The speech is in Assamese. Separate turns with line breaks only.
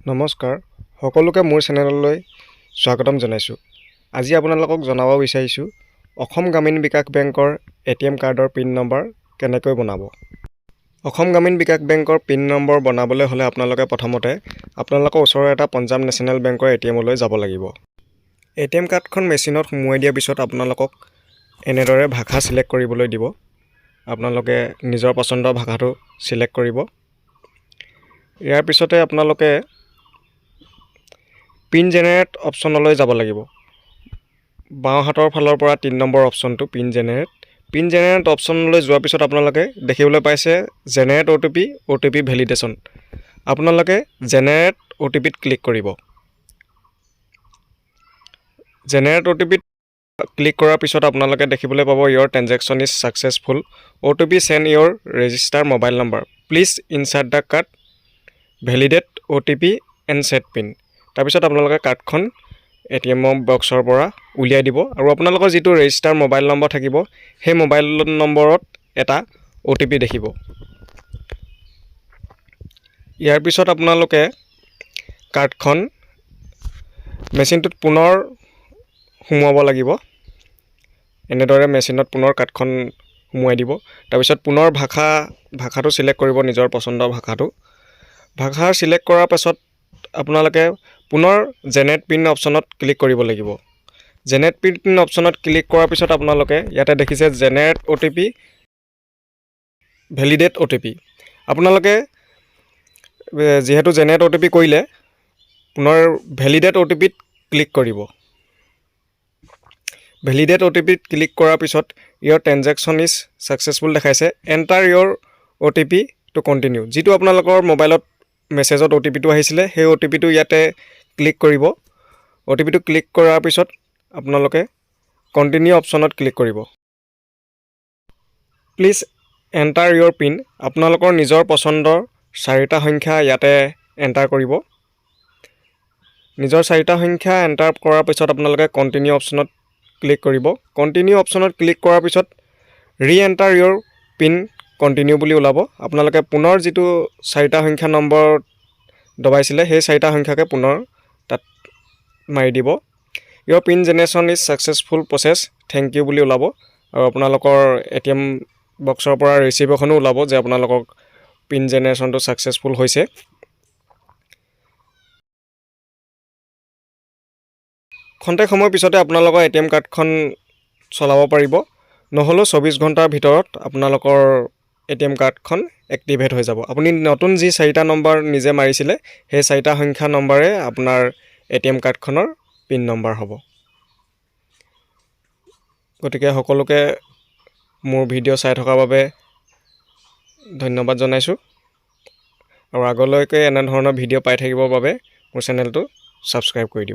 নমস্কাৰ সকলোকে মোৰ চেনেললৈ স্বাগতম জনাইছোঁ। আজি আপোনালোকক জনাব বিচাৰিছোঁ অসম গ্ৰামীণ বিকাশ বেংকৰ ATM কাৰ্ডৰ পিন নম্বৰ কেনেকৈ বনাব। অসম গ্ৰামীণ বিকাশ বেংকৰ পিন নম্বৰ বনাবলৈ হ'লে আপোনালোকে প্ৰথমতে আপোনালোকৰ ওচৰৰ এটা পঞ্জাৱ নেশ্যনেল বেংকৰ ATMলৈ যাব লাগিব। ATM কাৰ্ডখন মেচিনত সোমোৱাই দিয়াৰ পিছত আপোনালোকক এনেদৰে ভাষা সিলেক্ট কৰিবলৈ দিব। আপোনালোকে নিজৰ পচন্দৰ ভাষাটো সিলেক্ট কৰিব। ইয়াৰ পিছতে আপোনালোকে পিন জেনেৰেট অপশ্যনলৈ যাব লাগিব। বাওঁ হাতৰ ফালৰ পৰা ৩ নম্বৰ অপশ্যনটো পিন জেনেৰেট অপশ্যনলৈ যোৱাৰ পিছত আপোনালোকে দেখিবলৈ পাইছে জেনেৰেট OTP ভেলিডেশ্যন। আপোনালোকে জেনেৰেট OTPত ক্লিক কৰিব। জেনেৰেট OTPত ক্লিক কৰাৰ পিছত আপোনালোকে দেখিবলৈ পাব your transaction is successful. OTP send your register mobile number. Please insert the card validate OTP and set pin. তাৰপিছত আপোনালোকে কাৰ্ডখন ATM বক্সৰ পৰা উলিয়াই দিব আৰু আপোনালোকৰ যিটো ৰেজিষ্টাৰ মোবাইল নম্বৰ থাকিব সেই মোবাইল নম্বৰত এটা OTP দেখিব। ইয়াৰ পিছত আপোনালোকে কাৰ্ডখন মেচিনটোত পুনৰ সোমোৱাব লাগিব। এনেদৰে মেচিনত পুনৰ কাৰ্ডখন সোমোৱাই দিব। তাৰপিছত পুনৰ ভাষাটো সিলেক্ট কৰিব, নিজৰ পচন্দৰ ভাষা সিলেক্ট কৰাৰ পাছত আপোনালোকে পুনৰ জেনেৰেট পিন অপশ্যনত ক্লিক কৰিব লাগিব। জেনেৰেট পিন অপশ্যনত ক্লিক কৰাৰ পিছত আপোনালোকে ইয়াতে দেখিছে জেনেৰেট OTP ভেলিডেট OTP। আপোনালোকে যিহেতু জেনেৰেট OTP কৰিলে পুনৰ ভেলিডেট OTPত ক্লিক কৰিব। ভেলিডেট OTPত ক্লিক কৰাৰ পিছত ইয়ৰ ট্ৰেনজেকশ্যন ইজ ছাকচেছফুল দেখাইছে। এণ্টাৰ ইয়ৰ OTP টু কণ্টিনিউ। যিটো আপোনালোকৰ মোবাইলত মেছেজত OTPটো আহিছিলে সেই OTPটো ইয়াতে ক্লিক কৰিব। OTPটো ক্লিক কৰাৰ পিছত আপোনালোকে কণ্টিনিউ অপশ্যনত ক্লিক কৰিব। Please enter your pin. আপোনালোকৰ নিজৰ পচন্দৰ 4টা সংখ্যা ইয়াতে এণ্টাৰ কৰিব। নিজৰ 4টা সংখ্যা এণ্টাৰ কৰাৰ পিছত আপোনালোকে কণ্টিনিউ অপশ্যনত ক্লিক কৰিব। কণ্টিনিউ অপশ্যনত ক্লিক কৰাৰ পিছত ৰি এণ্টাৰ ইয়ৰ পিন কণ্টিনিউ বুলি ওলাব। আপোনালোকে পুনৰ যিটো 4টা সংখ্যা নম্বৰ দবাইছিলে সেই 4টা সংখ্যাকে পুনৰ তাত মাৰি দিব। Your pin generation is successful process, thank you বুলি ওলাব আৰু আপোনালোকৰ ATM বক্সৰ পৰা ৰিচিভ এখনো ওলাব যে আপোনালোকক পিন জেনেৰেশ্যনটো ছাকচেছফুল হৈছে। খন্তেক সময় পিছতে আপোনালোকৰ ATM কাৰ্ডখন চলাব পাৰিব। নহ'লেও 24 ঘণ্টাৰ ভিতৰত আপোনালোকৰ ATM কাৰ্ডখন এক্টিভেট হৈ যাব। আপুনি নতুন যি 4টা নম্বৰ নিজে মাৰিছিলে সেই 4টা সংখ্যা নম্বৰে আপোনাৰ ATM কাৰ্ডখনৰ পিন নম্বৰ হ'ব। গতিকে সকলোকে মোৰ ভিডিঅ' চাই থকাৰ বাবে ধন্যবাদ জনাইছোঁ আৰু আগলৈকে এনেধৰণৰ ভিডিঅ' পাই থাকিবৰ বাবে মোৰ চেনেলটো ছাবস্ক্ৰাইব কৰি দিব।